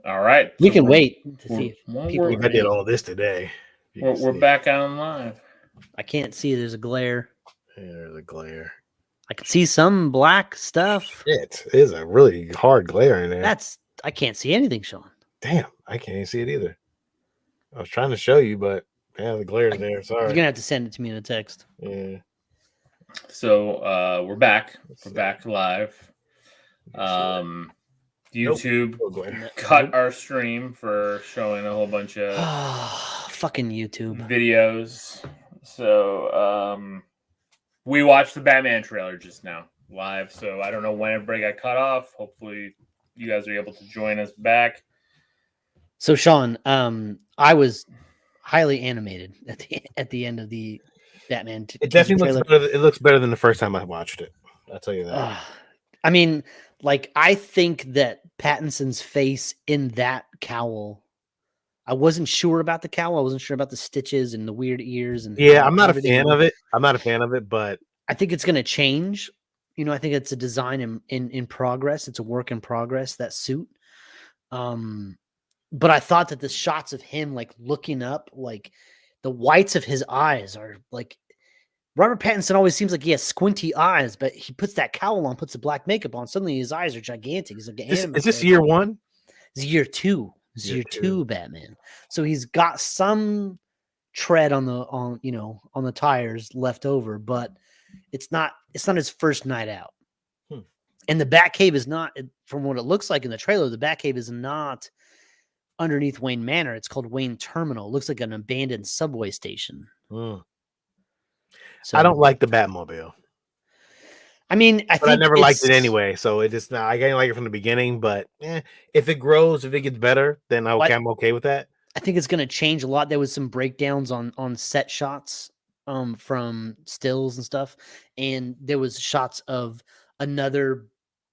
All right. We can wait to see if people I did all this today. We're back on live. I can't see. There's a glare. Yeah, there's a glare. I can see some black stuff. It is a really hard glare in there. I can't see anything, Sean. Damn, I can't see it either. I was trying to show you, but yeah, the glare's there. Sorry. You're gonna have to send it to me in a text. Yeah. So we're back. We're back live. YouTube cut our stream for showing a whole bunch of fucking YouTube videos. So we watched the Batman trailer just now live. So I don't know when everybody got cut off. Hopefully you guys are able to join us back. So Sean, I was highly animated at the end of the Batman. It definitely looks better. It looks better than the first time I watched it. I'll tell you that. I mean, like, I think that Pattinson's face in that cowl, I wasn't sure about the cowl. I wasn't sure about the stitches and the weird ears. And yeah, I'm not a fan of it. I'm not a fan of it, but I think it's going to change. You know, I think it's a design in progress. It's a work in progress, that suit. But I thought that the shots of him, like, looking up, like, the whites of his eyes are, like, Robert Pattinson always seems like he has squinty eyes, but he puts that cowl on, puts the black makeup on. Suddenly his eyes are gigantic. He's like, is this year one? It's year two. It's year two Batman. So he's got some tread on the tires left over, but it's not his first night out. And the Batcave is not, from what it looks like in the trailer, the Batcave is not underneath Wayne Manor. It's called Wayne Terminal. It looks like an abandoned subway station. So, I don't like the Batmobile. I mean, I never liked it anyway, so it just I didn't like it from the beginning. But if it grows, if it gets better, then I'm okay with that. I think it's going to change a lot. There was some breakdowns on set shots from stills and stuff, and there was shots of another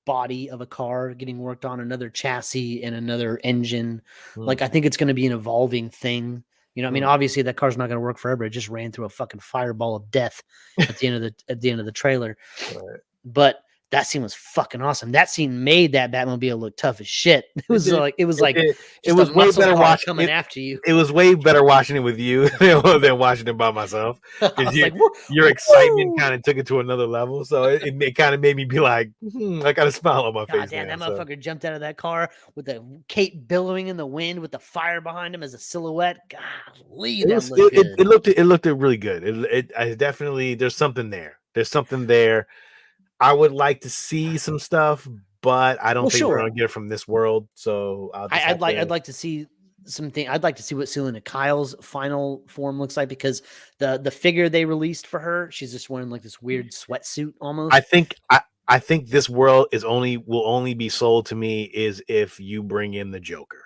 body of a car getting worked on, another chassis and another engine. Like, I think it's going to be an evolving thing. You know, I mean, obviously that car's not going to work forever. It just ran through a fucking fireball of death at the end of the trailer. Right. But that scene was fucking awesome. That scene made that Batmobile look tough as shit. It was way better watching coming after you. It was way better watching it with you than watching it by myself. Your excitement kind of took it to another level. So it kind of made me be like, I got a smile on my face. Damn, that motherfucker jumped out of that car with the cape billowing in the wind with the fire behind him as a silhouette. Golly, it looked really good. I definitely, there's something there. There's something there. I would like to see some stuff, but I don't think we're gonna get it from this world. So I'd like to see something. I'd like to see what Selena Kyle's final form looks like, because the figure they released for her, she's just wearing like this weird sweatsuit almost. I think this world will only be sold to me is if you bring in the Joker.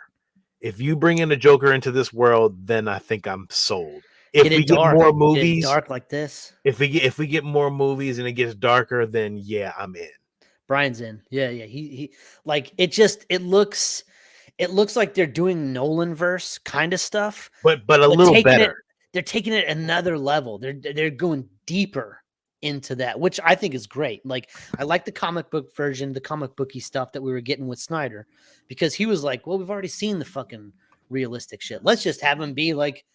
If you bring in the Joker into this world, then I think I'm sold. If we get more movies, dark like this. If we get more movies and it gets darker, then yeah, I'm in. Brian's in. Yeah. He like it looks like they're doing Nolan verse kind of stuff, but a little better. They're taking it another level. They're going deeper into that, which I think is great. Like, I like the comic book version, the comic booky stuff that we were getting with Snyder, because he was like, well, we've already seen the fucking realistic shit. Let's just have him be like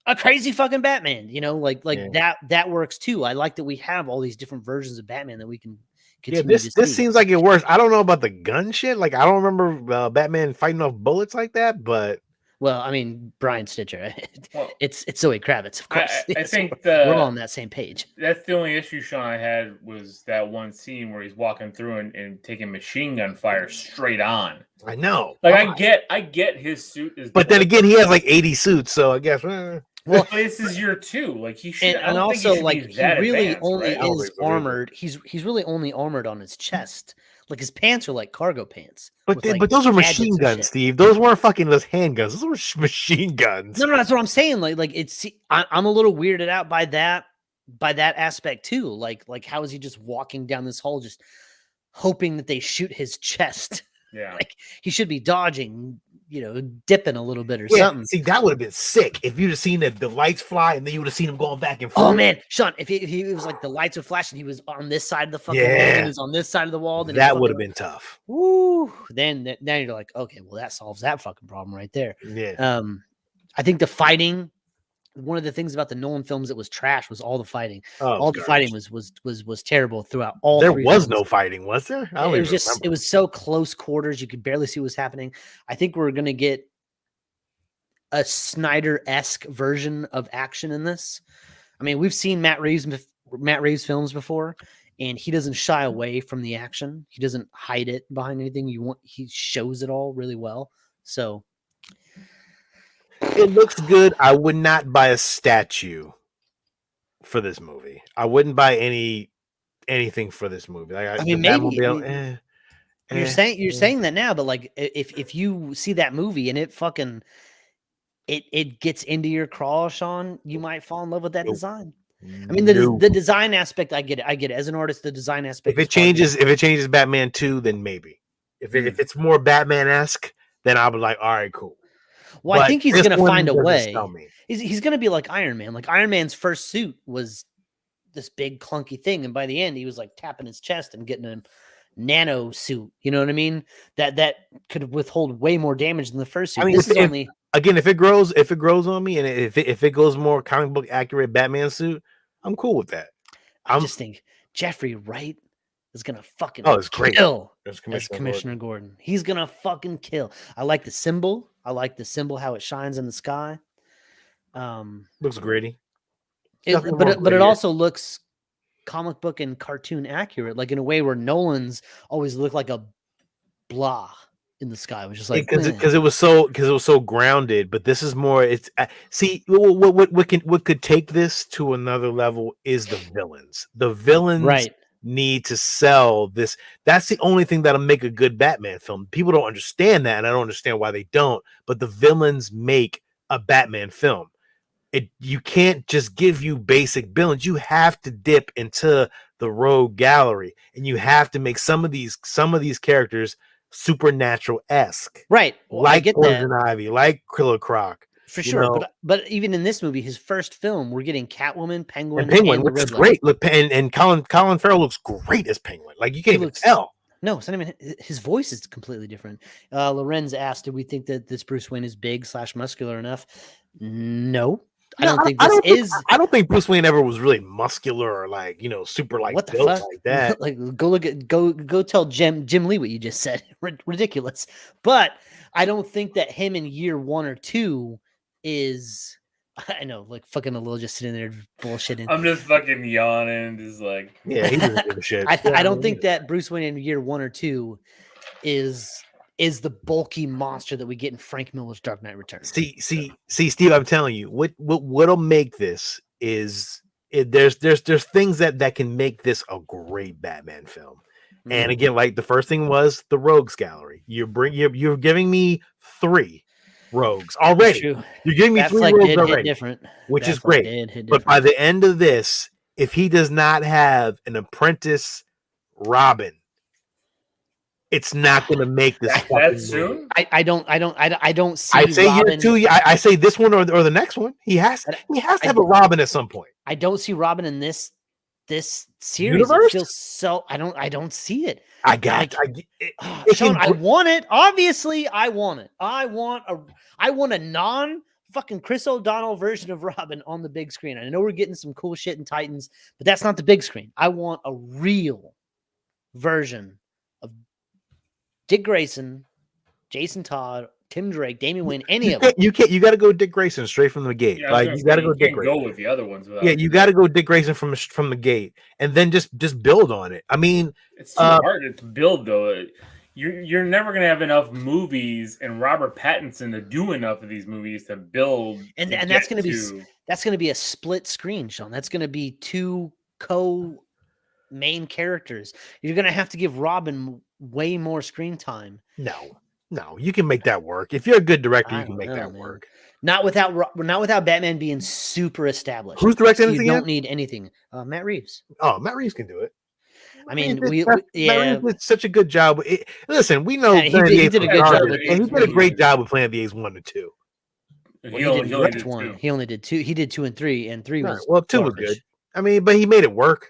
a crazy fucking Batman, that works too. I like that we have all these different versions of Batman that we can continue to see. This seems like it works. I don't know about the gun shit. Like, I don't remember Batman fighting off bullets like that, but well, I mean, Brian Stitcher, it's Zoe Kravitz, of course. I think we're all on that same page. That's the only issue Sean I had was that one scene where he's walking through and taking machine gun fire straight on. I know. Like, I get his suit is, but then again, he has like 80 suits, so I guess. Well, this is year 2. Like, he should, and also like he really only is armored. He's really only armored on his chest. Like, his pants are like cargo pants. But those are machine guns, Steve. Those weren't fucking those handguns. Those were machine guns. No, that's what I'm saying. Like I'm a little weirded out by that aspect too. Like how is he just walking down this hall, just hoping that they shoot his chest? Yeah, like he should be dodging, dipping a little bit or Yeah, something. see, that would have been sick if you'd have seen the lights fly and then you would have seen him going back and forth. Oh man, Sean, if he was like the lights would flash and he was on this side of the fucking wall, Yeah. and he was on this side of the wall, then that would have been tough. Woo! Then you're like, okay, well that solves that fucking problem right there. Yeah. I think the fighting. One of the things about the Nolan films that was trash was all the fighting. Oh, all the fighting was terrible throughout all. There three was films. no fighting, was there? I don't It was even just remember. it was so close quarters, you could barely see what was happening. I think we're gonna get a Snyder-esque version of action in this. I mean, we've seen Matt Reeves films before, and he doesn't shy away from the action. He doesn't hide it behind anything. He shows it all really well. So it looks good. I would not buy a statue for this movie. I wouldn't buy anything for this movie. Like, I mean, maybe you're saying that now, but like if you see that movie and it gets into your craw, Sean, you might fall in love with that design. I mean, the design aspect, I get it. As an artist, the design aspect. If it changes Batman 2, then maybe. If it's more Batman-esque, then I would like, all right, cool. Well, I think he's going to find a way. Me. He's going to be like Iron Man. Like Iron Man's first suit was this big clunky thing, and by the end, he was like tapping his chest and getting a nano suit. You know what I mean? That could withhold way more damage than the first suit. I mean, this is only again, if it grows on me, and if it goes more comic book accurate Batman suit, I'm cool with that. I just think Jeffrey Wright is gonna fucking it's great. Kill as Commissioner Gordon. He's gonna fucking kill. I like the symbol. How it shines in the sky. Looks gritty. But it also looks comic book and cartoon accurate, like in a way where Nolan's always looked like a blah in the sky, which is like because it was so grounded. But this is more. It's see what could take this to another level is the villains. The villains need to sell this. That's the only thing that'll make a good Batman film. People don't understand that, and I don't understand why they don't. But the villains make a Batman film. You can't just give you basic villains. You have to dip into the rogue gallery, and you have to make some of these characters supernatural-esque, right? Well, like Poison Ivy, like Killer Croc, for sure. But even in this movie, his first film, we're getting Catwoman, Penguin, which is great. Look, and Colin Farrell looks great as Penguin. Like you can't even tell. No, it's not even his voice is completely different. Lorenz asked, "Did we think that this Bruce Wayne is big / muscular enough?" No. I don't think Bruce Wayne ever was really muscular or like, super like what the built fuck? like that. Like go tell Jim Lee what you just said. Ridiculous. But I don't think that him in year 1 or 2 is I know, like fucking a little just sitting there bullshitting. I'm just fucking yawning, just like yeah, he doesn't give a shit. I don't think that Bruce Wayne in year 1 or 2 is the bulky monster that we get in Frank Miller's Dark Knight Returns. See, Steve, I'm telling you, what'll make this is there's things that can make this a great Batman film. And again, like the first thing was the Rogues Gallery. You're giving me 3 rogues already. You're giving me Batfleck 3 rogues already, which is great. But by the end of this, if he does not have an apprentice Robin, it's not going to make this that soon. I don't see. I say Robin, year 2. I say this one or the next one. He has to have a Robin at some point. I don't see Robin in this series. Universe? It feels so. I don't see it. Sean, I want it. Obviously, I want it. I want a non fucking Chris O'Donnell version of Robin on the big screen. I know we're getting some cool shit in Titans, but that's not the big screen. I want a real version of Dick Grayson, Jason Todd, Tim Drake, Damian Wayne, any of them. You got to go Dick Grayson straight from the gate. Yeah, you got to go Dick Grayson. Go with the other ones. You got to go Dick Grayson from the gate, and then just build on it. I mean, it's too hard to build though. You're never gonna have enough movies and Robert Pattinson to do enough of these movies to build. And that's gonna be a split screen, Sean. That's gonna be 2 main characters. You're gonna have to give Robin way more screen time. No, you can make that work. If you're a good director, you can make that work. Not without Batman being super established. Who's directing anything? You don't need anything. Matt Reeves. Oh, Matt Reeves can do it. I mean, Matt yeah, Reeves did such a good job. Listen, we know yeah, he did a good job with and he did a great job with Planet of the Apes 1 and 2. Well, he didn't direct one. He only did 2. He did 2 and 3, and 3 was 2 was good. I mean, but he made it work.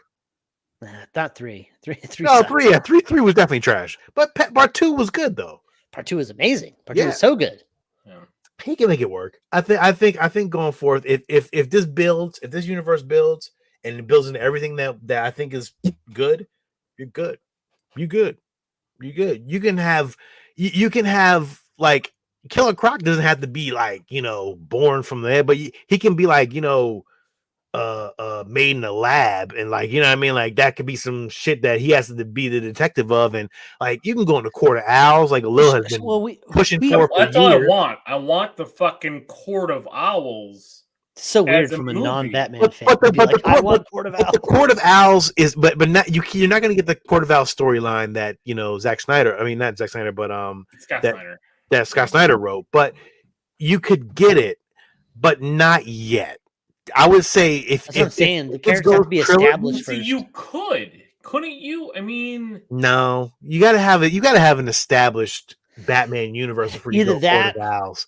Not 3. 3 No, sucked. 3. Yeah, 3 was definitely trash. But part 2 was good though. Part 2 was amazing. Part 2 was so good. Yeah. He can make it work. I think going forth, if this universe builds and it builds into everything that I think is good, you're good. You good. You can have like Killer Croc doesn't have to be like, born from there, but he can be like, made in a lab, and like, you know what I mean, like that could be some shit that he has to be the detective of, and like you can go in the Court of Owls, like Lil has been pushing for. That's all I want. I want the fucking Court of Owls. So weird from a non-Batman fan. I want Court of Owls. The Court of Owls is, but not you're not going to get the Court of Owls storyline that Zack Snyder. I mean, not Zack Snyder, but that Scott Snyder wrote. But you could get it, but not yet. I would say if I'm saying the characters have to be established first. You couldn't you? I mean, no, you got to have it. You got to have an established Batman universe before you go Court of Owls.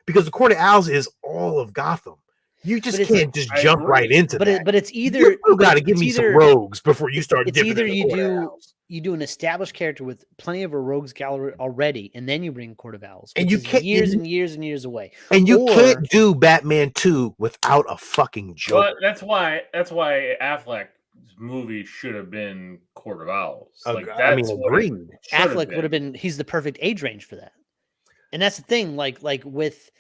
Because the Court of Owls is all of Gotham. You just can't just jump right into that. But it's either you got to give me some rogues before you start. It's either you do an established character with plenty of a rogues gallery already, and then you bring Court of Owls, and you can't years and years away. And you can't do Batman 2 without a fucking joke. Well, that's why Affleck's movie should have been Court of Owls. Agreed. Affleck would have been. He's the perfect age range for that. And that's the thing. Like with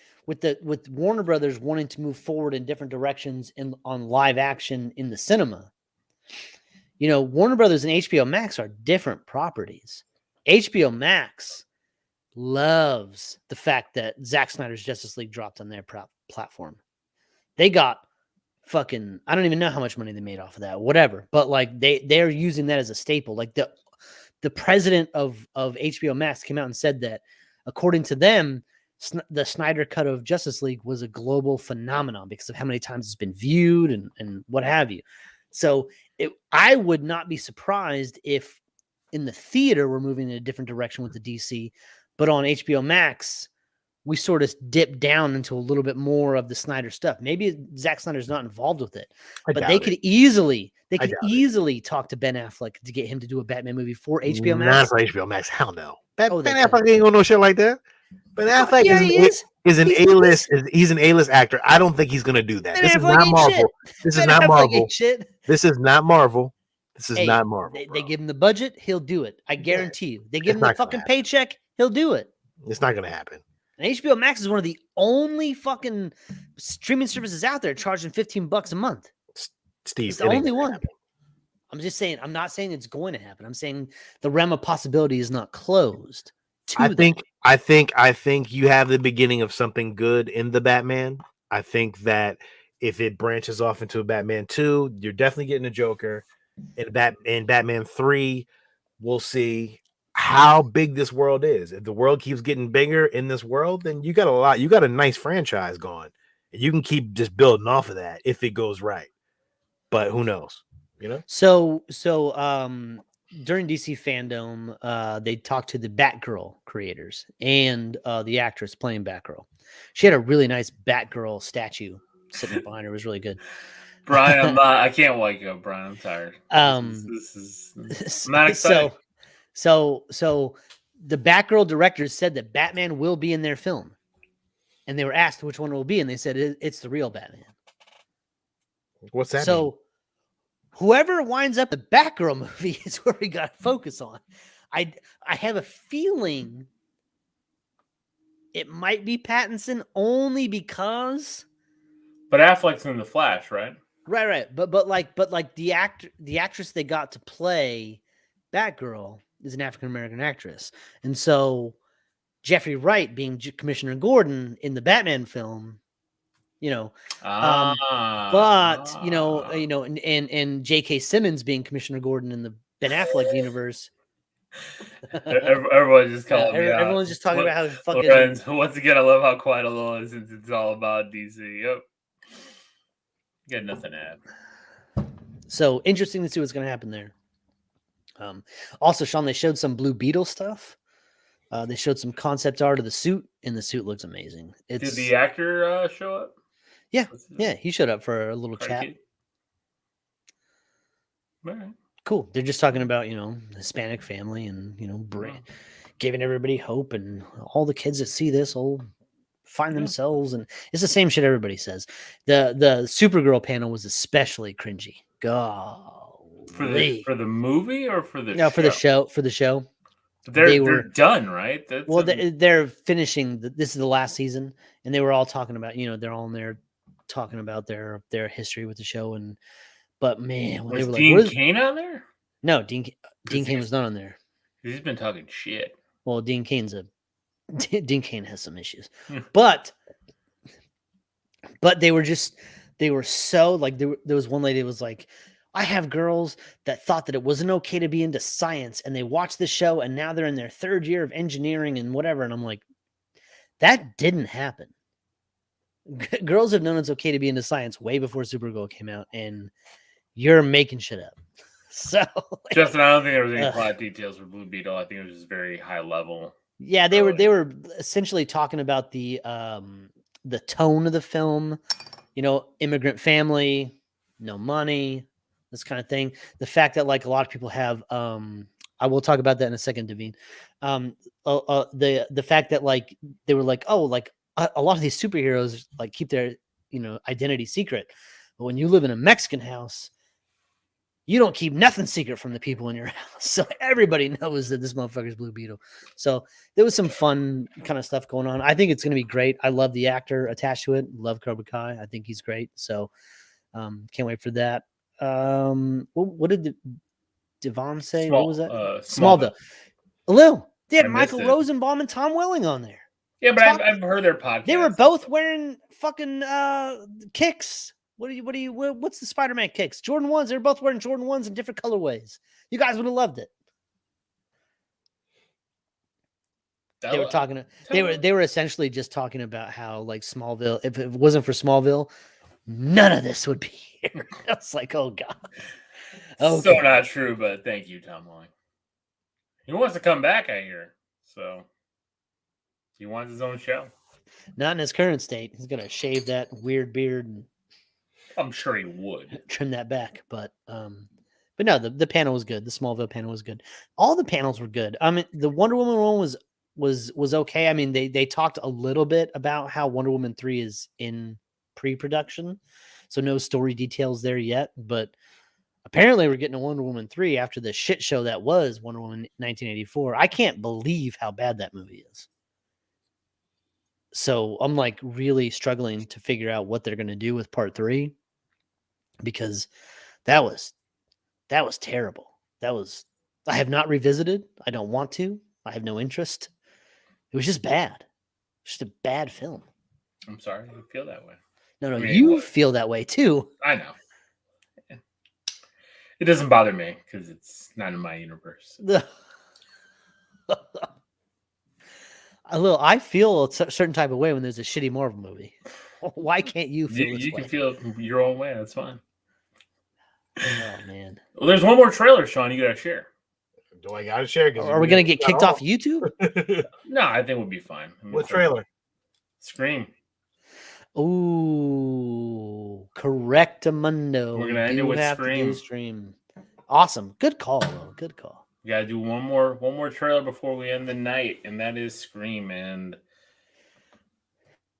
Warner Brothers wanting to move forward in different directions on live action in the cinema. Warner Brothers and HBO Max are different properties. HBO Max loves the fact that Zack Snyder's Justice League dropped on their platform. They got fucking, I don't even know how much money they made off of that, whatever. But like they're using that as a staple. Like the president of HBO Max came out and said that according to them, the Snyder cut of Justice League was a global phenomenon because of how many times it's been viewed and what have you. So I would not be surprised if in the theater we're moving in a different direction with the DC, but on HBO Max, we sort of dip down into a little bit more of the Snyder stuff. Maybe Zack Snyder's not involved with it, but they could easily talk to Ben Affleck to get him to do a Batman movie for HBO Max. Not for HBO Max. Hell no. Ben Affleck ain't gonna know shit like that. Ben Affleck is an A-list. He's an A-list actor. I don't think he's gonna do that. This is not Marvel. This is not Marvel. This is not Marvel. This is not Marvel. They give him the budget, he'll do it. I guarantee you. They give him the fucking paycheck, he'll do it. It's not gonna happen. And HBO Max is one of the only fucking streaming services out there charging $15 a month. Steve, it's the only one. Happen. I'm just saying. I'm not saying it's going to happen. I'm saying the realm of possibility is not closed. I think you have the beginning of something good in the Batman. I think that if it branches off into a Batman 2, you're definitely getting a Joker. In Batman 3, we'll see how big this world is. If the world keeps getting bigger in this world, then you got a nice franchise going. And you can keep just building off of that if it goes right. But who knows? So during DC Fandom, they talked to the Batgirl creators and the actress playing Batgirl. She had a really nice Batgirl statue sitting behind her. It was really good. Brian, I can't wake up, Brian. I'm tired. This is I'm not excited. So the Batgirl directors said that Batman will be in their film. And they were asked which one it will be, and they said it's the real Batman. What's that? So whoever winds up the Batgirl movie is where we got to focus on. I have a feeling it might be Pattinson only because. But Affleck's in the Flash, right? Right. But the actress they got to play Batgirl is an African American actress, and so Jeffrey Wright being Commissioner Gordon in the Batman film. And J.K. Simmons being Commissioner Gordon in the Ben Affleck universe. Everyone's just calling me out. Everyone's just talking about how fucking. Once again, I love how quiet alone is since it's all about DC. Yep. Got nothing to add. So interesting to see what's going to happen there. Also, Sean, they showed some Blue Beetle stuff. They showed some concept art of the suit, and the suit looks amazing. Did the actor show up? Yeah, he showed up for a little chat. Right. Cool. They're just talking about Hispanic family and giving everybody hope, and all the kids that see this will find themselves. And it's the same shit everybody says. The Supergirl panel was especially cringy. Golly. For the movie or for the no show? for the show. They're done, right? They're finishing. This is the last season, and they were all talking about they're all in there talking about their history with the show. But man, when was they were Dean like, Cain on there? No, Dean Cain was not on there. He's been talking shit. Well, Dean Cain has some issues, but they were so like there was one lady that was like, I have girls that thought that it wasn't okay to be into science, and they watched the show, and now they're in their 3rd year of engineering and whatever. And I'm like, that didn't happen. Girls have known it's okay to be into science way before Supergirl came out, and you're making shit up. So, Justin, I don't think there was any plot details for Blue Beetle. I think it was just very high level. Yeah, they were essentially talking about the tone of the film, immigrant family, no money, this kind of thing. The fact that like a lot of people have, I will talk about that in a second, Devine. The fact that like they were like, oh, like a lot of these superheroes like keep their identity secret, but when you live in a Mexican house, you don't keep nothing secret from the people in your house. So everybody knows that this motherfucker's Blue Beetle. So there was some fun kind of stuff going on. I think it's going to be great. I love the actor attached to it. Love Cobra Kai. I think he's great. So can't wait for that. What did Devon say? What was that? Smallville. Hello. They had Michael Rosenbaum and Tom Welling on there. Yeah, but I've heard their podcast. They were both wearing fucking kicks. What's the Spider-Man kicks? Jordan 1s. They're both wearing Jordan 1s in different colorways. You guys would have loved it. They were talking. They were essentially just talking about how like Smallville. If it wasn't for Smallville, none of this would be here. I was like, oh god. Okay. So not true, but thank you, Tom Welling. He wants to come back, I hear. So he wants his own show. Not in his current state. He's gonna shave that weird beard and I'm sure he would trim that back, but no, the panel was good. The Smallville panel was good. All the panels were good. I mean, the Wonder Woman one was okay. I mean, they talked a little bit about how Wonder Woman 3 is in pre-production, so no story details there yet. But apparently, we're getting a Wonder Woman 3 after the shit show that was Wonder Woman 1984. I can't believe how bad that movie is. So I'm like really struggling to figure out what they're going to do with part 3. Because that was terrible. I have not revisited. I don't want to. I have no interest. It was just bad. Just a bad film. I'm sorry you feel that way. No, you feel that way too. I know. It doesn't bother me because it's not in my universe. I feel a certain type of way when there's a shitty Marvel movie. Why can't you feel this way? You can feel your own way. That's fine. Oh man. Well, there's one more trailer, Sean. You gotta share. Do I gotta share? Are we gonna get kicked off YouTube? No, I think we'll be fine. What trailer? Scream. Ooh, correctamundo. We're gonna end it with Scream. Awesome. Good call, though. Good call. We gotta do one more trailer before we end the night, and that is Scream. And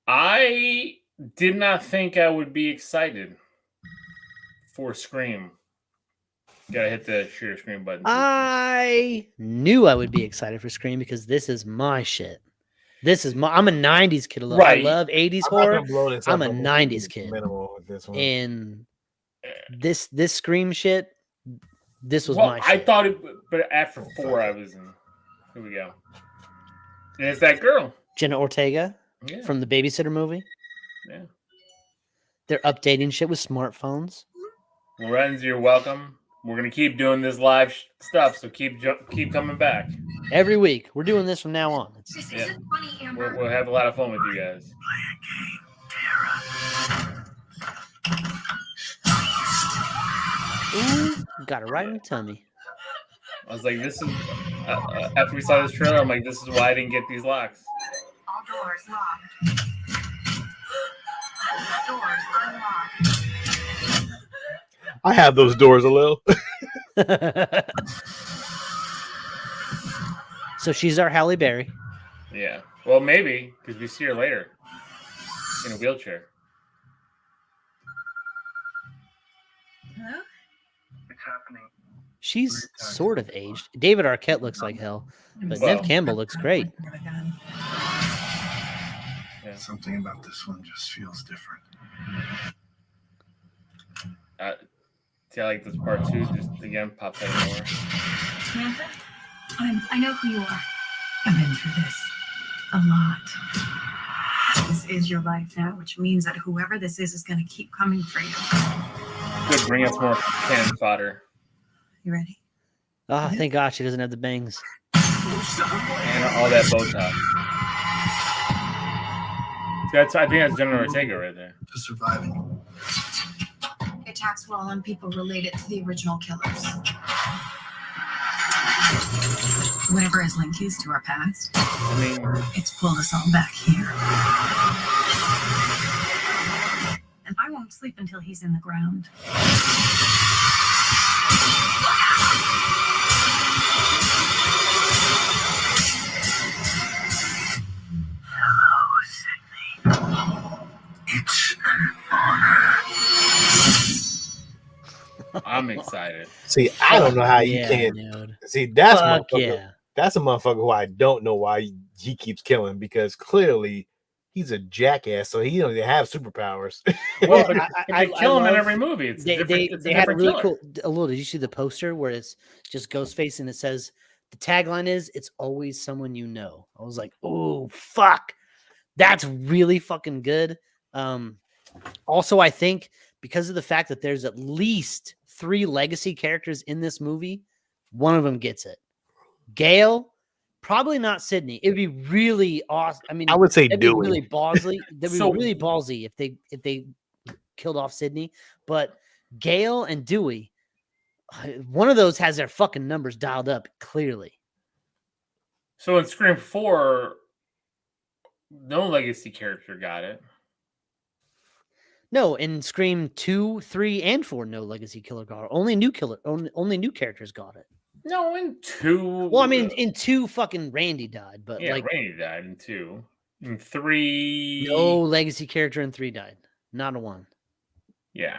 I did not think I would be excited for Scream. Gotta hit the share screen button. I knew I would be excited for Scream because this is my shit. I'm a 90s kid. Right. I love 80s horror. I'm a 90s kid. And this Scream shit, this was my shit. I thought it, but after 4, I was in. Here we go. And it's that girl. Jenna Ortega from the Babysitter movie. Yeah. They're updating shit with smartphones. Lorenz, you're welcome. We're gonna keep doing this live stuff, so keep coming back every week. We're doing this from now on. This isn't funny, Amber. We'll have a lot of fun with you guys. Ooh, got it right in the tummy. I was like, this is after we saw this trailer, I'm like, this is why I didn't get these locks. All doors locked. Doors unlocked. I have those doors a little. So she's our Halle Berry. Yeah. Well, maybe because we see her later in a wheelchair. Hello? It's happening. She's sort of aged. David Arquette looks like hell, but Well- Nev Campbell looks great. Yeah. Something about this one just feels different. See, I like this part too. Just again, pops out of nowhere. Samantha? I know who you are. I've been through this a lot. This is your life now, which means that whoever this is going to keep coming for you. Good, bring us more cannon fodder. You ready? Oh, thank God she doesn't have the bangs. And all that Botox. I think that's Jenna Ortega right there. For surviving. The attacks were all on people related to the original killers. Whatever has linked you to our past, I mean, it's pulled us all back here. And I won't sleep until he's in the ground. Hello, Sydney. It's an honor. I'm excited. See, I don't know how you Yeah, can't. dude. See, that's Fuck motherfucker. yeah. That's a motherfucker who I don't know why he keeps killing because clearly he's a jackass, so he don't even have superpowers. Well, but I they kill him in love- every movie. It's They it's a had a different really killer. cool. Did you see the poster where it's just Ghostface and it says the tagline is "It's always someone you know." I was like, oh fuck, that's really fucking good. Also, I think because of the fact that there's at least 3 legacy characters in this movie, one of them gets it. Gail, probably not Sydney. It'd be really awesome. I mean, I would say that'd be Dewey. really ballsy. That'd be So- really ballsy if they killed off Sydney. But Gail and Dewey, one of those has their fucking numbers dialed up clearly. So in Scream 4, no legacy character got it. No, in Scream 2, 3, and 4, no legacy killer got it. Only new characters got it. No, in 2. Well, I mean, in 2, fucking Randy died, but yeah, like Randy died in 2. In 3, no legacy character in 3 died. Not a one. Yeah.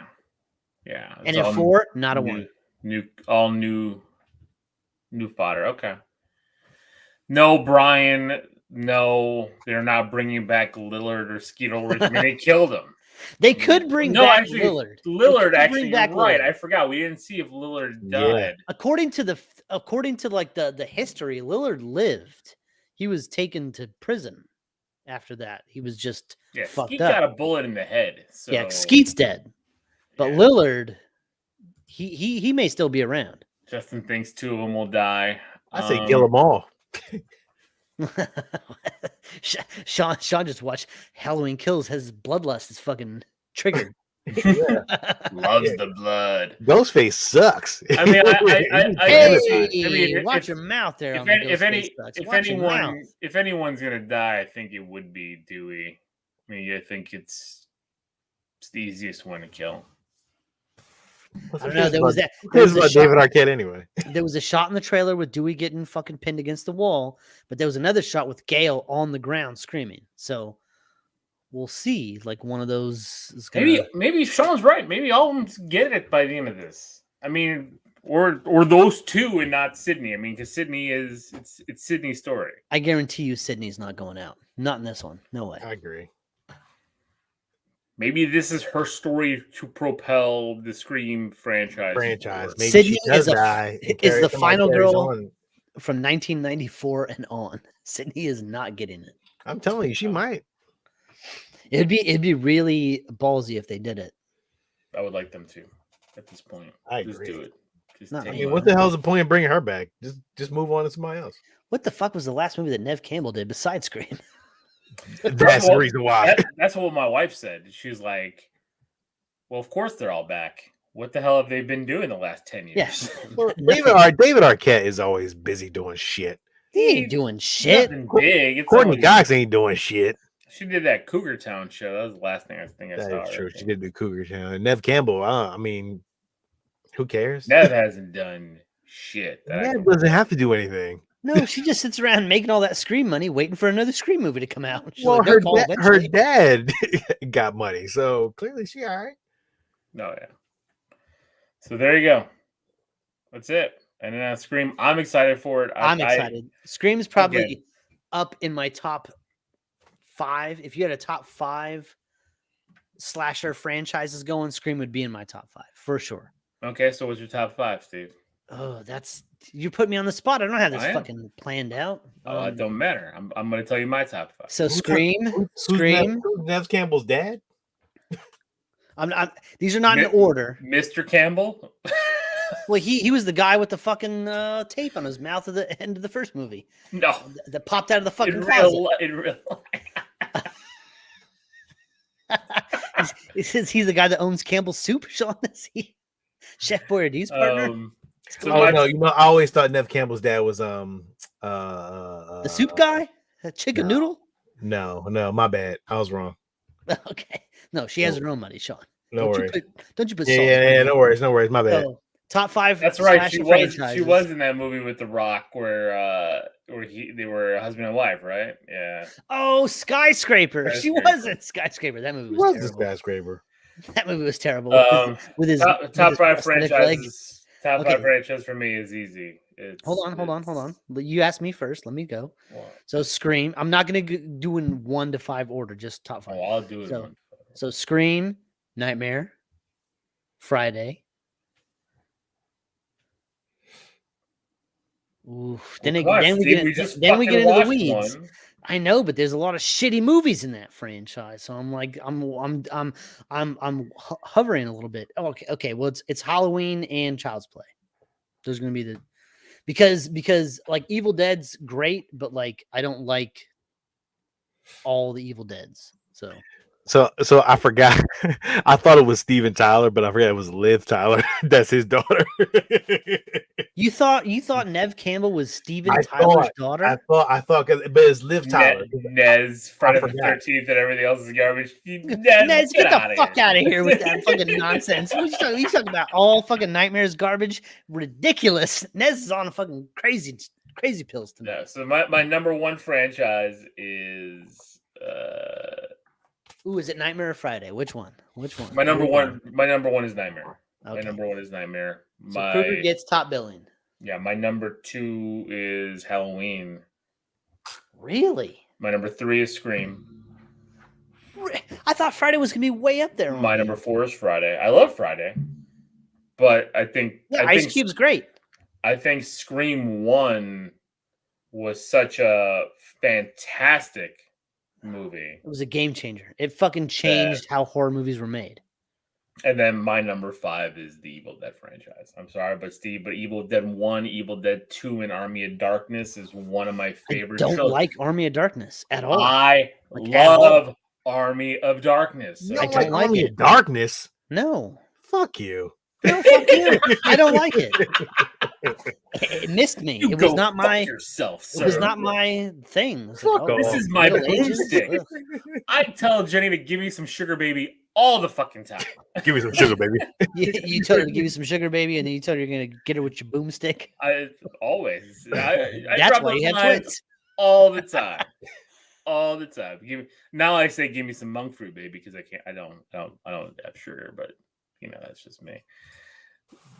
And it's in all 4, not a one. New fodder. Okay. No, Brian. No, they're not bringing back Lillard or Skeet Ulrich. I mean, they killed him. They could bring No, back actually, Lillard. Lillard, They could actually, bring you're back right. Lillard. I forgot. We didn't see if Lillard Yeah. died. According to like the history, Lillard lived. He was taken to prison after that. He was just Yeah, fucked Skeet up. got a bullet in the head. So, Yeah, Skeet's dead, but yeah. Lillard, he may still be around. Justin thinks 2 of them will die. I say kill them all. Sean just watched Halloween Kills. His bloodlust is fucking triggered. Loves the blood. Ghostface sucks. I mean, I Hey, watch if- your mouth there. If, on the any, if, any, Ghostface sucks. if Watch your anyone, mouth. if anyone's gonna die, I think it would be Dewey. I mean, I think it's the easiest one to kill. I don't know. There was that. Who There cares was, about a David shot, Arquette anyway? there was a shot in the trailer with Dewey getting fucking pinned against the wall, but there was another shot with Gail on the ground screaming. So we'll see. Like one of those is gonna. Maybe Sean's right. Maybe all of them get it by the end of this. I mean, or those 2 and not Sydney. I mean, because Sydney is it's Sydney's story. I guarantee you, Sydney's not going out. Not in this one. No way. I agree. Maybe this is her story to propel the Scream franchise. Maybe Sydney she does is die. and is the somebody final carries girl. on. From 1994 and on, Sydney is not getting it. I'm telling you, she might. It'd be really ballsy if they did it. I would like them to. At this point, I just agree. do it. Just Not take I me. it. mean, what the hell is the point of bringing her back? Just move on to somebody else. What the fuck was the last movie that Nev Campbell did besides Scream? That's the reason why. That's what my wife said. She's like, "Well, of course they're all back. what the hell have they been doing the last 10 years? Yes. Well, Nothing. David Arquette is always busy doing shit. He ain't doing shit. Nothing big. It's Courtney not what Cox ain't doing shit. she did that Cougar Town show. That was the last thing I That saw. is true. I She think. did the Cougar Town. Nev Campbell. I mean, who cares? Nev hasn't done shit. that I Nev can- doesn't have to do anything. No, she just sits around making all that Scream money, waiting for another Scream movie to come out. She's Well, like, "They'll call her eventually." dad got money, so clearly she all right. No, yeah. So there you go. That's it. And then Scream. I'm excited for it. I'm excited. Scream's probably up in my top 5. If you had a top 5 slasher franchises going, Scream would be in my top 5 for sure. Okay, so what's your top 5, Steve? Oh, you put me on the spot. I don't have this I am. fucking planned out. Oh, it don't matter. I'm going to tell you my top 5. So Who's Scream. Who's Nev Campbell's dad? These are not in Mi- order. Mr. Campbell. Well, he was the guy with the fucking tape on his mouth at the end of the first movie No, that popped out of the fucking in closet. real life. He's the guy that owns Campbell's Soup, Sean. Is he Chef Boyardee's partner? So Oh my- no, I always thought Nev Campbell's dad was The soup guy? A chicken noodle? No, my bad. I was wrong. Okay. No, she has her own money, Sean. No worries. Don't you put Yeah, salt in yeah, it. no worries. My bad. So, top 5 That's right. slasher She franchises. was in that movie with The Rock where they were husband and wife, right? Yeah. Oh, Skyscraper. She Skyscraper. was in Skyscraper. That movie Who was was this terrible. skyscraper? That movie was terrible. With his top with 5 his prosthetic leg. franchises. Top Okay. 5 franchise for me is easy. Hold on. You asked me first. Let me go. Well, So Scream. I'm not going to do in 1 to 5 order, just top 5. oh, I'll do it. So- So Scream, Nightmare, Friday. Oof. Then we get into the weeds. I know, but there's a lot of shitty movies in that franchise. So I'm like, I'm hovering a little bit. Oh, okay. Well, it's Halloween and Child's Play. Those are gonna be because like Evil Dead's great, but like I don't like all the Evil Deads. So So I forgot. I thought it was Steven Tyler, but I forgot it was Liv Tyler. That's his daughter. you thought Nev Campbell was Steven I Tyler's thought- daughter? I thought, but it's Liv Tyler. Nez, Friday the forgot. 13th, and everything else is garbage. Nez, get the fuck out of here with that fucking nonsense. What you talking about? All fucking nightmares, garbage, ridiculous. Nez is on a fucking crazy pills tonight. No, so my number 1 franchise is Ooh, is it Nightmare or Friday? Which one? my number one. My number 1 is Nightmare. Okay. My number 1 is Nightmare. So Krueger gets top billing. Yeah, my number 2 is Halloween. Really? My number 3 is Scream. I thought Friday was gonna be way up there. My number 4 is Friday. I love Friday, but I think Ice Cube's great. I think Scream 1 was such a fantastic movie. It was a game changer. It fucking changed how horror movies were made. And then my number 5 is the Evil Dead franchise. I'm sorry, but Steve, but Evil Dead 1, Evil Dead 2, and Army of Darkness is one of my favorite I don't shows. like Army of Darkness at all. I Like, at all. love Army of Darkness. You I don't don't like Army it. of Darkness. No. Fuck you. No, fuck you. I don't like it. It missed me. You It go was not fuck my. yourself, It was sir. not my thing. It was Fuck like, off. This is my Middle Ages? boomstick. Ugh. I tell Jenny to give me some sugar baby all the fucking time. Give me some sugar, baby. You told her to give you some sugar, baby, and then you told her you're gonna get her with your boomstick. I always. I That's drop why those you have lines twins. all the time. All the time. Now I say give me some monk fruit, baby, because I don't have sugar, but that's just me.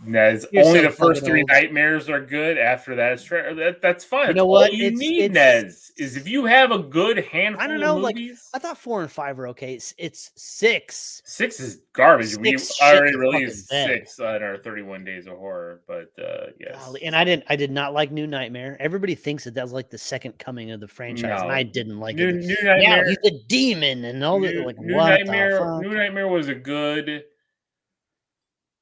Nez, You're only so the first fucking 3 old. nightmares are good. After that, that's fine. You know That's what? all you It's- need, it's- Nez, is if you have a good handful I don't know, of like, movies. I thought 4 and 5 were okay. It's 6. 6 is garbage. We Six already shit the released fucking bed. 6 on our 31 Days of Horror, but yes. Golly, and I did not like New Nightmare. Everybody thinks that was like the second coming of the franchise, and No. I didn't like New it. Nightmare. Yeah, he's a demon and all that. Like, New what Nightmare. the fuck? New Nightmare was a good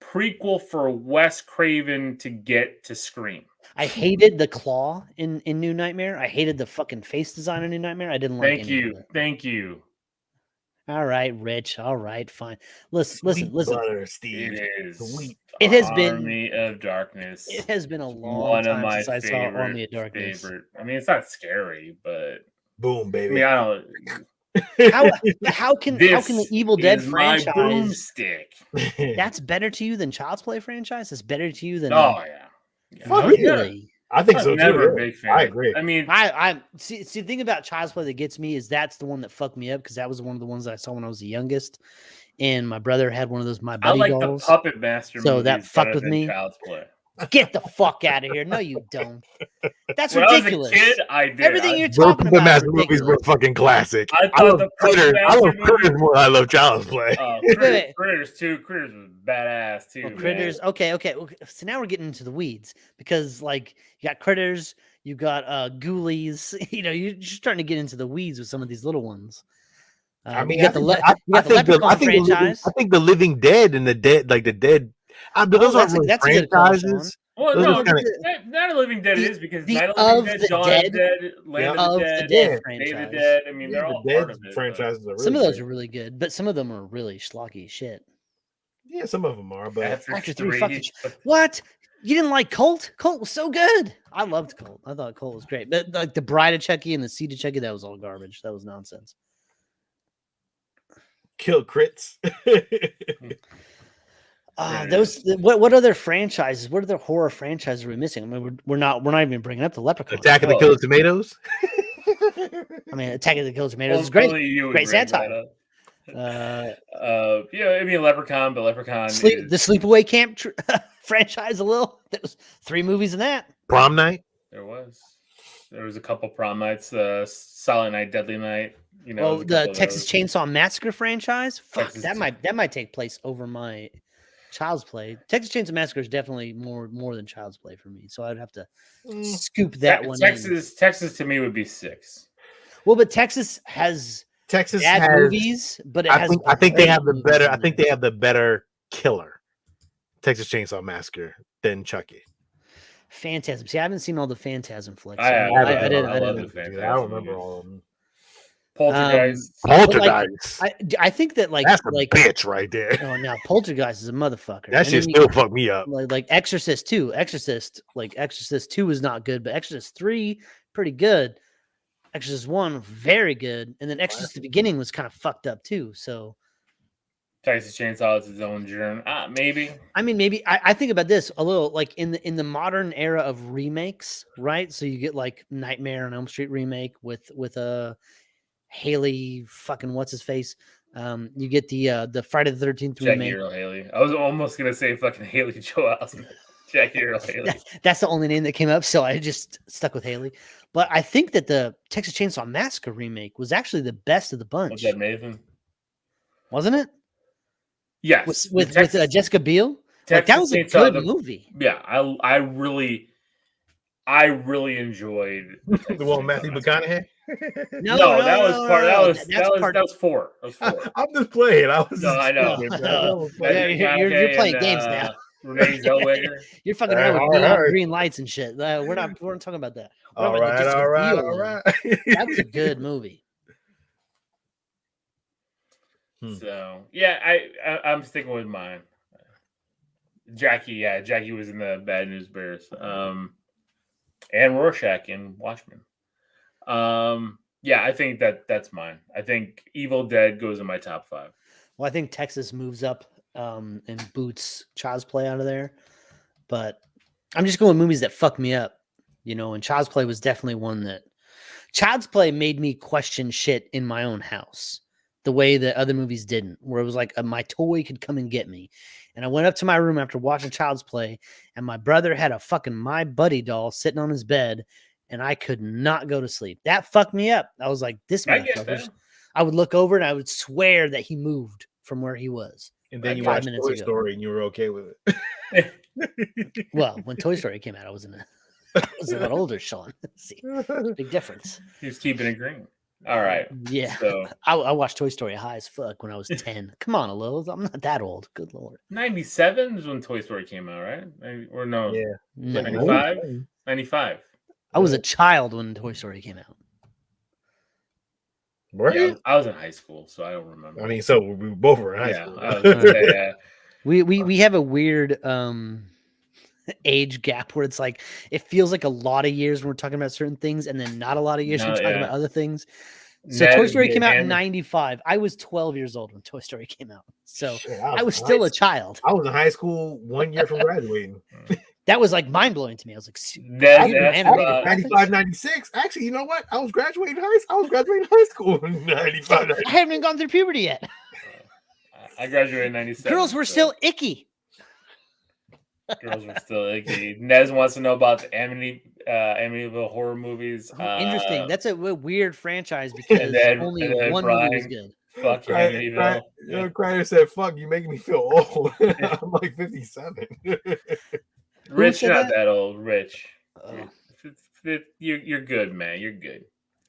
prequel for Wes Craven to get to Scream. I hated the claw in New Nightmare. I hated the fucking face design in New Nightmare. I didn't like Thank any of you. it. Thank you. All right, Rich. All right, fine. Listen. Sweet butter, Steve. It is. Sweet. It has been- Army of Darkness. It has been a It's long one of time my since I saw Army of Darkness. favorite. I mean, it's not scary, but Boom, I baby. mean, I don't. How can This the Evil Dead is my franchise boomstick. that's better to you than Child's Play franchise? That's better to you than Oh yeah. Fuck really? yeah. I think I'm so never too. a big fan. I agree. I mean, I see the thing about Child's Play that gets me is that's the one that fucked me up because that was one of the ones that I saw when I was the youngest, and my brother had one of those My I Buddy like dolls. the Puppet Master So that movies fucked better with than me. Child's Play. Get the fuck out of here! No, you don't. That's When ridiculous. I was a kid, I did. Everything I, you're Bro, talking the about is Master movies were ridiculous. fucking classic. I I thought love the Puppet Critters. I Master love Critters movies. more than I love Child's Play. wait. Critters too. Critters was badass too. Well, man. Critters. Okay. So now we're getting into the weeds because, like, you got Critters, you got Ghoulies. You know, you're just starting to get into the weeds with some of these little ones. I mean, you got the Leprechaun franchise. I think the Living Dead and the Dead, like the Dead, those aren't really that's a good call, Sean. franchises. Well, Those no, are kinda- Night of the Living Dead The- is because the Night of the of Living Dead, the Dawn Dead- of the Dead, Land Of of the the Dead, Dead Day of franchise. the Dead. I mean, they're The all Dead part of it. franchises are really Some of those great. are really good, but some of them are really schlocky as shit. Yeah, some of them are, but After three fucking What? You didn't like Colt? Colt was so good. I loved Colt. I thought Colt was great. But like the Bride of Chucky and the Seed of Chucky, that was all garbage. That was nonsense. kill crits. What other franchises? What other horror franchises are we missing? I mean, we're not even bringing up the Leprechaun. Attack of the Killer Tomatoes. I mean, Attack of the Killer Tomatoes is Only great. you would Great bring satire. that up. Yeah, I mean Leprechaun, but Leprechaun is The Sleepaway Camp franchise, a little. There was 3 movies in that. Prom Night. there was a couple prom nights, Silent Night, Deadly Night. You know, Oh, there's a the couple of Texas those. Chainsaw Massacre franchise. Fuck, Texas that might take place over my Child's Play. Texas Chainsaw Massacre is definitely more than Child's Play for me, so I'd have to scoop that one in. Texas to me would be 6. Well, but Texas has Texas bad has. movies, but it has. I think they great have the movies better. in I think there. they have the better killer. Texas Chainsaw Massacre than Chucky. Phantasm. See, I haven't seen all the Phantasm flicks. I have. I didn't. I love the Dude, Phantasm I don't remember movies. all of them. Poltergeist. Poltergeist. I think that That's a bitch right there. Oh, now Poltergeist is a motherfucker. That And shit then still fucked me up. like Exorcist 2. Exorcist 2 is not good, but Exorcist 3 pretty good. Exorcist 1 very good, and then Exorcist the beginning was kind of fucked up too. So Texas Chainsaw is its own genre. Maybe. I mean, maybe I think about this a little like in the modern era of remakes, right? So you get like Nightmare on Elm Street remake with a Haley fucking what's his face. You get the Friday the 13th Jackie remake. Earl Haley. I was almost gonna say fucking Haley Joel Osment. Jackie Earl Haley. That's the only name that came up, so I just stuck with Haley. But I think that the Texas Chainsaw Massacre remake was actually the best of the bunch, Was that Maven? wasn't it? Yes. With Texas- Jessica Biel. Like, that Texas was a Chainsaw, good movie. Yeah, I really enjoyed The one with Matthew McConaughey. No, that was part. That was 4. That was 4. I'm just playing. I was. No, I know. Yeah, you're playing games now. Renee Zellweger. You're fucking around with all right. green lights and shit. We're not talking about that. We're All talking about right, Jessica all right, Biel, all though. right. That was a good movie. So yeah, I'm sticking with mine. Jackie, yeah, Jackie was in the Bad News Bears. And Rorschach in Watchmen. Yeah, I think that's mine. I think Evil Dead goes in my top 5. Well, I think Texas moves up and boots Child's Play out of there. But I'm just going with movies that fuck me up, you know, and Child's Play was definitely one that Child's Play made me question shit in my own house the way that other movies didn't, where it was like my toy could come and get me. And I went up to my room after watching Child's Play, and my brother had a fucking My Buddy doll sitting on his bed, and I could not go to sleep. That fucked me up. I was like, this I get motherfucker. that. I would look over and I would swear that he moved from where he was. And then you 5 watched minutes Toy ago. Story and you were okay with it. Well, when Toy Story came out, I was a lot older, Sean. See, big difference. He's keeping it green. All right. Yeah. So I watched Toy Story high as fuck when I was 10. Come on, Lil. I'm not that old. Good Lord. 97 is when Toy Story came out, right? Or no? Yeah. No, 95? 95. I was a child when Toy Story came out. Were Yeah, you? I was in high school, so I don't remember. I mean, so we both were in high yeah, school. I was gonna say, yeah. We have a weird age gap where it's like it feels like a lot of years when we're talking about certain things, and then not a lot of years when No, we're talking yeah. about other things. So Ned Toy is Story came out in hammered. 95. I was 12 years old when Toy Story came out. So Shit, I was in still high a child. I was in high school 1 year from graduating. That was like mind blowing to me. I was like, That's animated about- graphics? 95, 96. Actually, you know what? I was graduating high school in 95. I haven't even gone through puberty yet. I graduated in 97. Girls were so still icky. girls were still icky. Nez wants to know about the Amityville horror movies. Oh, interesting. That's a weird franchise because then- only and then one movie was Brian- good. Fuck Amityville. Crider said, "Fuck, you making me feel old." I'm like 57. Rich, said not that? that old. Rich, Oh, you're good, man. You're good.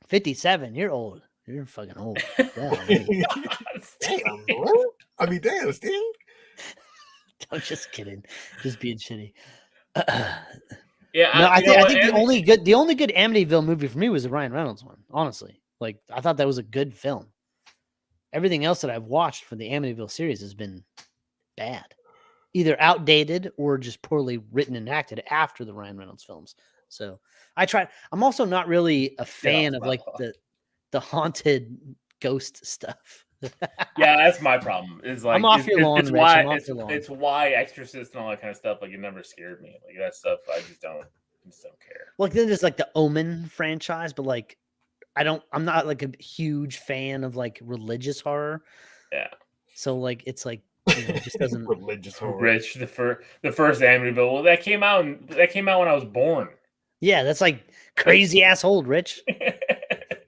57. You're old. You're fucking old. Yeah, Damn, bro. I mean, damn, Steve. I'm just kidding. Just being shitty. Yeah, No, I you know think what, the only good Amityville movie for me was the Ryan Reynolds one. Honestly, like I thought that was a good film. Everything else that I've watched for the Amityville series has been bad, either outdated or just poorly written and acted after the Ryan Reynolds films. So I tried. I'm also not really a fan of like the haunted ghost stuff. Yeah, that's my problem. Is like I'm off your lawn, it's Rich. why I'm off your lawn. it's why Exorcist and all that kind of stuff. Like it never scared me. Like that stuff, I just don't care. Like then there's like the Omen franchise, but like I'm not like a huge fan of like religious horror. Yeah. So like it's like it just doesn't religious horror. Rich, the first Amityville. Well, that came out when I was born. Yeah, that's like crazy ass old, Rich.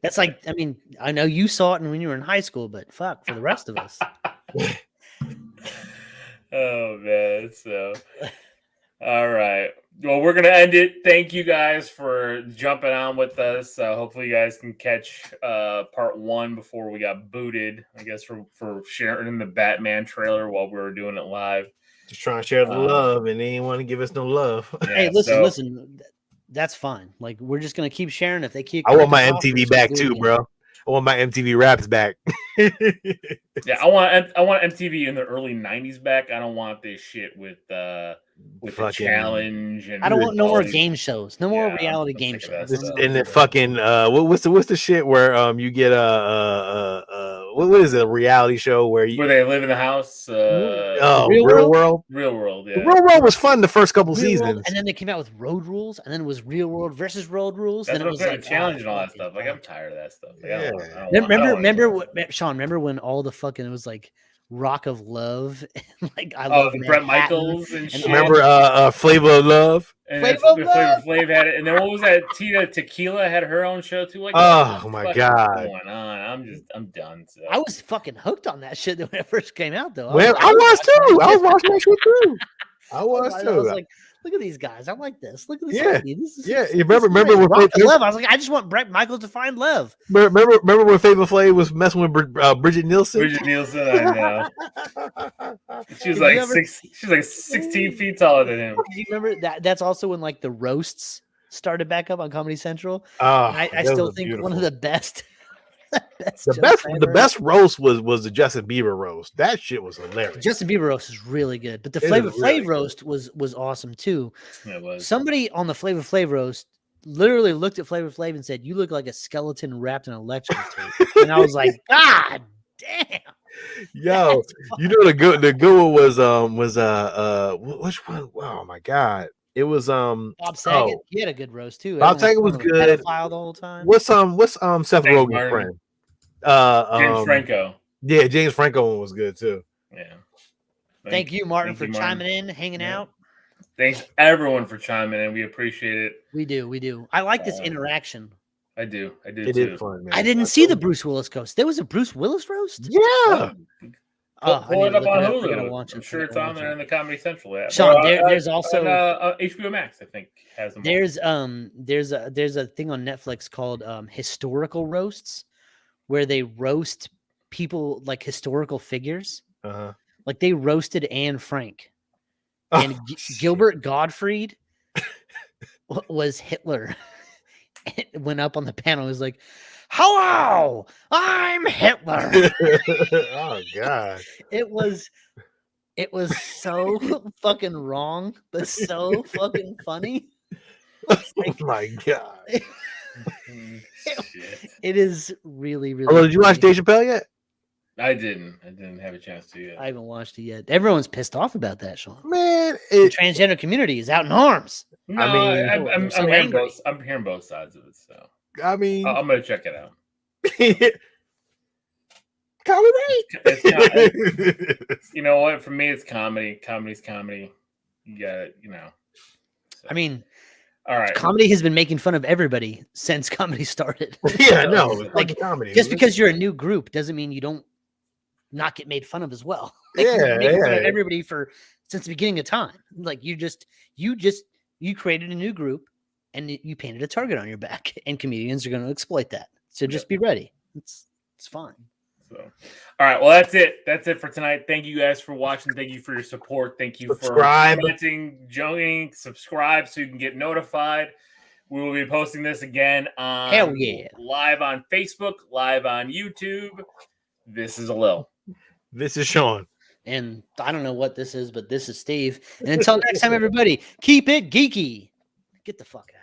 That's like, I mean, I know you saw it when you were in high school, but fuck for the rest of us. Oh man, so all right. Well, we're gonna end it. Thank you guys for jumping on with us. Hopefully, you guys can catch part 1 before we got booted. I guess for sharing the Batman trailer while we were doing it live. Just trying to share the love, and they didn't want to give us no love. Yeah, Hey, listen. That's fine. Like we're just gonna keep sharing. If they keep, I want my clicking off, we're MTV just gonna back do it too, again. bro. I want my MTV raps back. Yeah, I want MTV in the early '90s back. I don't want this shit with the challenge. And I don't want no more these- game shows. No more Yeah, reality I'm game sick of that shows. stuff. And then fucking what's the shit where you get what is it, a reality show where you where they live in the house. Real Real World? World. Real World, yeah. The Real World was fun the first couple Real World, seasons. and then they came out with Road Rules, and then it was Real World versus Road Rules. That's Then what it I'm was saying, like challenge and all that fucking stuff. Like I'm fuck. tired of that stuff. Like, Yeah. Sean, remember when all the fucking it was like Rock of Love and like I Oh, love the Brett Manhattan Michaels and shit. Remember Flavor of Love? And Flavor then of Love? Flav had it. And then what was that? Tina Tequila had her own show too. Like, Oh, what the my fuck is God. going on? I'm done. So. I was fucking hooked on that shit when it first came out, though. Well, I was too. I was watching that shit too. I was I too. was like, look at these guys. I like this. Look at this Yeah. lady. This is Yeah, this you is remember great. when Rock of Flavor- Love? I was like, I just want Brett Michaels to find love. remember when Flavor Flav was messing with Bridget Nielsen? Bridget Nielsen, I know. She was Did like you ever- she's like 16 feet taller than him. Do you remember that? That's also when like the roasts started back up on Comedy Central. Oh, And I that still was think beautiful. one of the best. The best roast was the Justin Bieber roast. That shit was hilarious. Justin Bieber roast is really good, but the It is Flavor really Flav good. roast was awesome too. It was. Somebody on the Flavor Flav roast literally looked at Flavor Flav and said, "You look like a skeleton wrapped in electrical tape," and I was like, "God damn!" Yo, That's you know the good one was which one? Oh my god, it was Bob Saget, oh, he had a good roast too. Bob Everyone Saget was called him a good. pedophile the whole time. what's Seth James Rogen's Martin. friend? James Franco. Yeah, James Franco one was good too. Yeah. Thank you, Martin, thank for you, Martin. chiming in, hanging Yeah. out. Thanks everyone for chiming in. We appreciate it. We do. I like this Um, interaction. I do It too. is fun, man. I didn't see the Bruce Willis roast. There was a Bruce Willis roast. Yeah, Oh, Oh, I pull need it to up look on it up. I Hulu. gotta watch it. I'm I sure gotta it's on watch there it. in the Comedy Central app. Sean, Or, there's also- on, HBO Max. I think has them. There's a thing on Netflix called historical roasts, where they roast people like historical figures. uh-huh. Like they roasted Anne Frank, and Gilbert Gottfried was Hitler. It went up on the panel. It was like, Hello, I'm Hitler. Oh god. It was so fucking wrong, but so fucking funny. It's Oh like, my god. Shit. it is really, really. Hello, did you watch funny. Dave Chappelle yet? I didn't have a chance to yet. I haven't watched it yet. Everyone's pissed off about that, Sean. Man, The it, transgender community is out in arms. No, mean, I'm so hearing angry. I'm hearing both sides of it, so I mean, I'm gonna check it out. comedy. It's you know what? For me, it's comedy. Comedy's comedy. You got it. You know. So. I mean, all right. comedy has been making fun of everybody since comedy started. Yeah, no, Like, comedy. Just because you're a new group doesn't mean you don't not get made fun of as well. Like, Yeah, you've been making fun of yeah. everybody since the beginning of time. Like you created a new group and you painted a target on your back, and comedians are going to exploit that. So just be ready. It's fine. So, all right. Well, that's it. That's it for tonight. Thank you guys for watching. Thank you for your support. Thank you Subscribe. for commenting, joining, subscribe so you can get notified. We will be posting this again on Hell yeah. live on Facebook, live on YouTube. This is Lil. This is Sean. And I don't know what this is, but this is Steve. And until next time, everybody, keep it geeky. Get the fuck out.